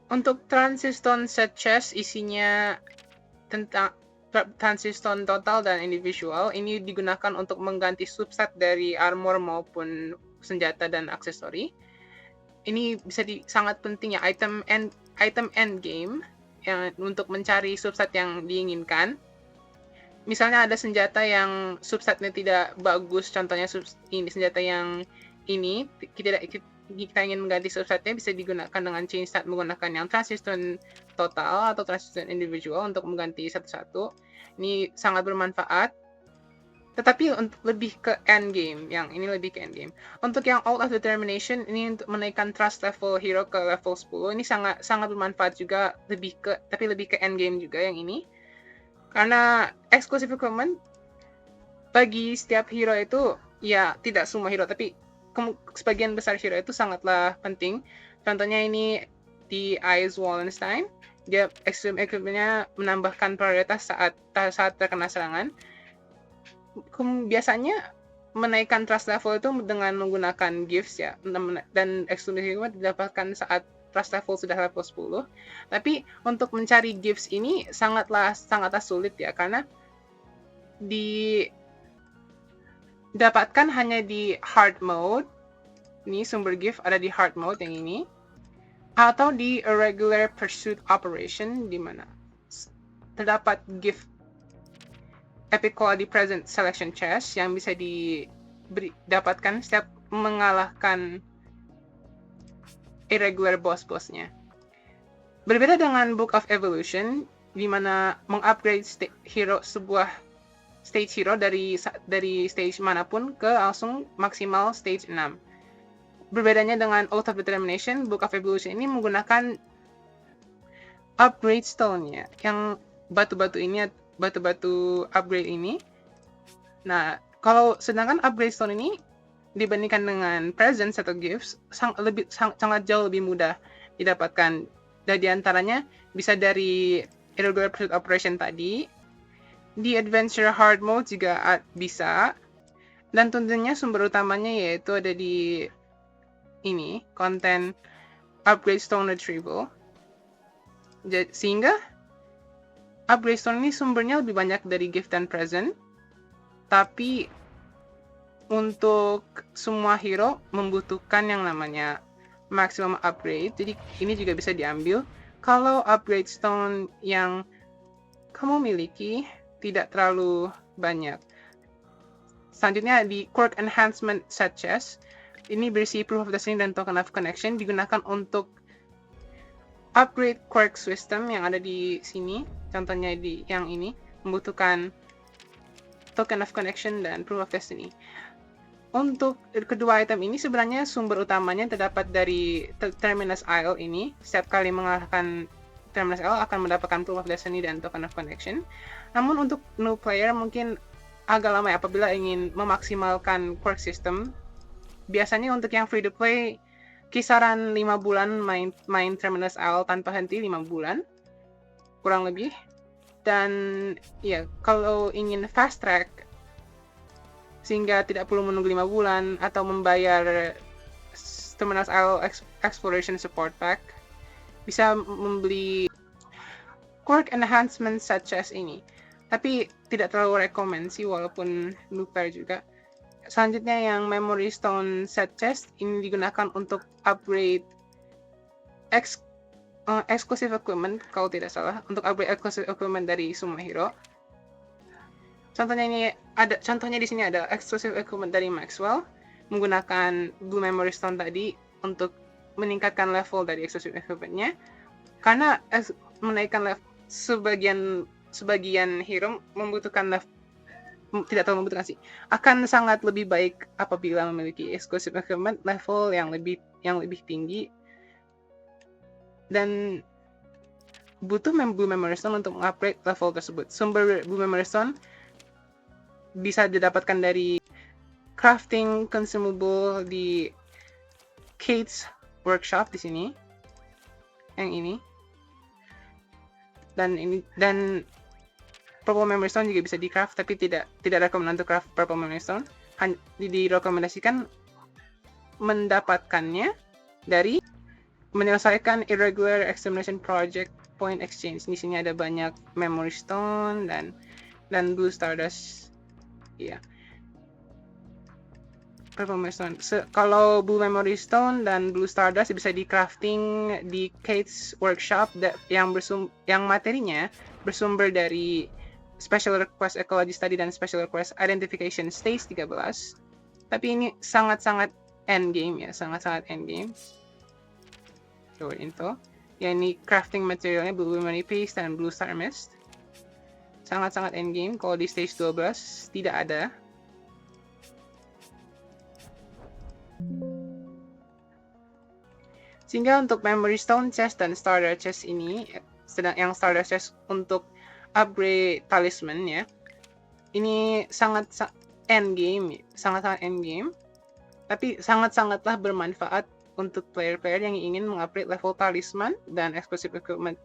Untuk Transistor set chest isinya tentang Transistor total dan individual. Ini digunakan untuk mengganti subset dari armor maupun senjata dan aksesori. Ini bisa sangat penting ya, item end game yang untuk mencari subset yang diinginkan. Misalnya ada senjata yang subsetnya tidak bagus, contohnya senjata yang ini kita ingin mengganti subsetnya, bisa digunakan dengan chain start menggunakan yang transistor total atau transistor individual untuk mengganti satu-satu. Ini sangat bermanfaat. Tetapi untuk lebih ke end game, yang ini lebih ke end game. Untuk yang Out of Determination, ini untuk menaikkan trust level hero ke level 10. Ini sangat bermanfaat juga, tapi lebih ke end game juga yang ini. Karena exclusive equipment bagi setiap hero itu, ya tidak semua hero, tapi sebagian besar hero itu sangatlah penting. Contohnya ini di Ice Wallenstein, dia extreme equipment-nya menambahkan prioritas saat terkena serangan. Biasanya menaikkan trust level itu dengan menggunakan gifts ya, dan extreme equipment didapatkan saat trust level sudah level 10. Tapi untuk mencari gifts ini sangatlah sulit ya, karena didapatkan hanya di hard mode. Ini sumber gift ada di hard mode yang ini, atau di irregular pursuit operation, di mana terdapat gift epic quality present selection chest yang bisa didapatkan setiap mengalahkan irregular boss-bossnya. Berbeda dengan Book of Evolution, di mana mengupgrade hero sebuah stage hero dari stage manapun ke langsung maksimal stage 6. Berbedanya dengan Oath of Determination, Book of Evolution ini menggunakan upgrade stone-nya, yang batu-batu upgrade ini. Nah, sedangkan upgrade stone ini dibandingkan dengan presents atau gifts, sangat jauh lebih mudah didapatkan. Dan diantaranya bisa dari irregular pursuit operation tadi, di adventure hard mode juga bisa, dan tentunya sumber utamanya yaitu ada di ini, konten upgrade stone retrieval. Sehingga upgrade stone ini sumbernya lebih banyak dari gift dan present, tapi untuk semua hero membutuhkan yang namanya maximum upgrade. Jadi ini juga bisa diambil kalau upgrade stone yang kamu miliki tidak terlalu banyak. Selanjutnya di Quirk Enhancement Set Chest. Ini berisi Proof of Destiny dan Token of Connection, digunakan untuk upgrade quirk system yang ada di sini. Contohnya di yang ini membutuhkan Token of Connection dan Proof of Destiny. Untuk kedua item ini sebenarnya sumber utamanya terdapat dari Terminus Isle ini. Setiap kali mengalahkan Terminus Isle akan mendapatkan Proof of Destiny dan Token of Connection. Namun untuk new player mungkin agak lama ya apabila ingin memaksimalkan quirk system. Biasanya untuk yang free to play kisaran 5 bulan main Terminus Isle tanpa henti, 5 bulan kurang lebih. Dan ya, kalau ingin fast track sehingga tidak perlu menunggu 5 bulan atau membayar Terminus Isle Exploration Support Pack, bisa membeli Quirk Enhancement Set Chest ini. Tapi tidak terlalu recommend sih, walaupun new player juga. Selanjutnya yang Memory Stone Set Chest, ini digunakan untuk upgrade exclusive equipment, kalau tidak salah, untuk upgrade exclusive equipment dari semua hero. Contohnya di sini ada exclusive equipment dari Maxwell, menggunakan Blue Memory Stone tadi untuk meningkatkan level dari exclusive equipment-nya. Karena menaikkan level sebagian hero membutuhkan level, tidak terlalu membutuhkan sih, akan sangat lebih baik apabila memiliki exclusive equipment level yang lebih tinggi, dan butuh Blue Memory Stone untuk mengupgrade level tersebut. Sumber Blue Memory Stone bisa didapatkan dari crafting consumable di Kate's Workshop di sini, yang ini, dan Purple Memory Stone juga bisa di craft, tapi tidak rekomend untuk craft Purple Memory Stone. Direkomendasikan mendapatkannya dari menyelesaikan irregular examination project point exchange. Di sini ada banyak memory stone dan blue stardust. Iya. Purple memory stone. Kalau blue memory stone dan blue stardust bisa di crafting di Kate's workshop yang materinya bersumber dari special request ecology study dan special request identification stage 13. Tapi ini sangat-sangat end game ya, sangat-sangat end game. Coba itu. Ya, ini crafting materialnya blue memory paste dan blue star mist. Sangat-sangat end game. Kalau di stage 12 tidak ada. Sehingga untuk memory stone chest dan starter chest ini, sedang yang starter chest untuk upgrade talisman ya, ini sangat end game, sangat-sangat end game, tapi sangatlah bermanfaat untuk player-player yang ingin mengupgrade level talisman dan exclusive equipment.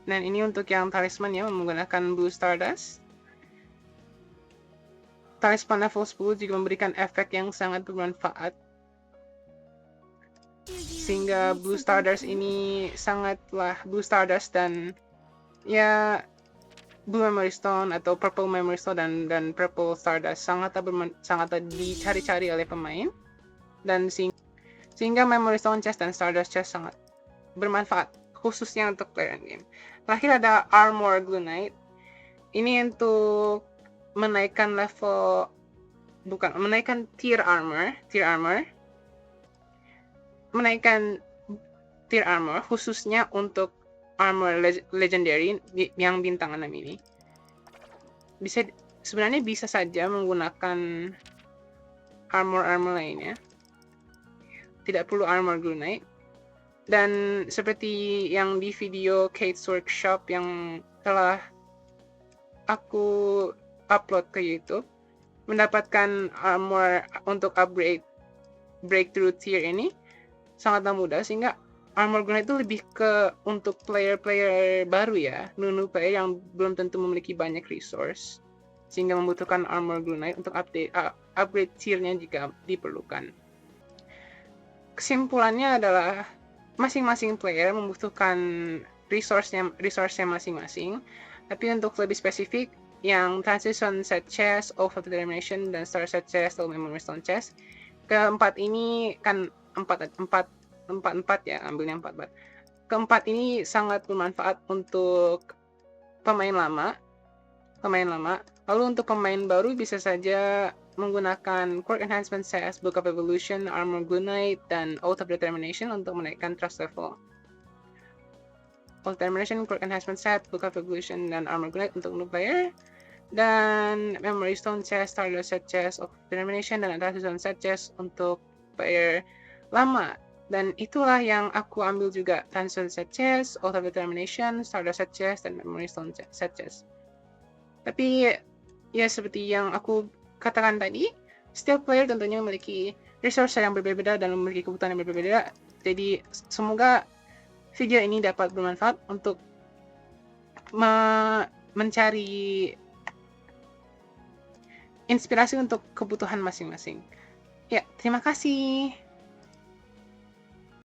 Dan ini untuk yang talisman ya, menggunakan blue stardust. Talisman level 10 juga memberikan efek yang sangat bermanfaat. Sehingga blue stardust ini sangatlah blue stardust dan ya blue memory stone atau purple memory stone dan purple stardust sangatlah dicari-cari oleh pemain. Dan sehingga memory stone chest dan stardust chest sangat bermanfaat khususnya untuk player game. Terakhir ada armor glue knight. Ini untuk menaikkan tier armor, menaikkan tier armor khususnya untuk armor legendary yang bintang 6 ini. Sebenarnya bisa saja menggunakan armor lainnya. Tidak perlu armor glue knight. Dan seperti yang di video Kate's workshop yang telah aku upload ke YouTube, mendapatkan armor untuk upgrade breakthrough tier ini sangatlah mudah, sehingga armor glue knight itu lebih ke untuk player-player baru ya, noob player yang belum tentu memiliki banyak resource, sehingga membutuhkan armor glue knight untuk upgrade tiernya jika diperlukan. Kesimpulannya adalah masing-masing player membutuhkan resource-nya masing-masing, tapi untuk lebih spesifik yang transition set chest, oath of determination, dan star set chest atau memory stone chest, keempat ini kan empat ya, ambilnya 4. Keempat ini sangat bermanfaat untuk pemain lama. Lalu untuk pemain baru bisa saja menggunakan Quirk Enhancement Set, Book of Evolution, Armor Glue Knight, dan Oath of Determination untuk menaikkan trust level. Oath of Determination, Quirk Enhancement Set, Book of Evolution, dan Armor Glue Knight untuk new player. Dan Memory Stone Chest, Stardust Set Chest, Oath of Determination, dan Transition Set Chest untuk player lama. Dan itulah yang aku ambil juga, Transition Set Chest, Oath of Determination, Stardust Set Chest, dan Memory Stone Set Chest. Tapi ya seperti yang aku katakan tadi, setiap player tentunya memiliki resource yang berbeda dan memiliki kebutuhan yang berbeda. Jadi semoga video ini dapat bermanfaat untuk mencari inspirasi untuk kebutuhan masing-masing. Ya, terima kasih.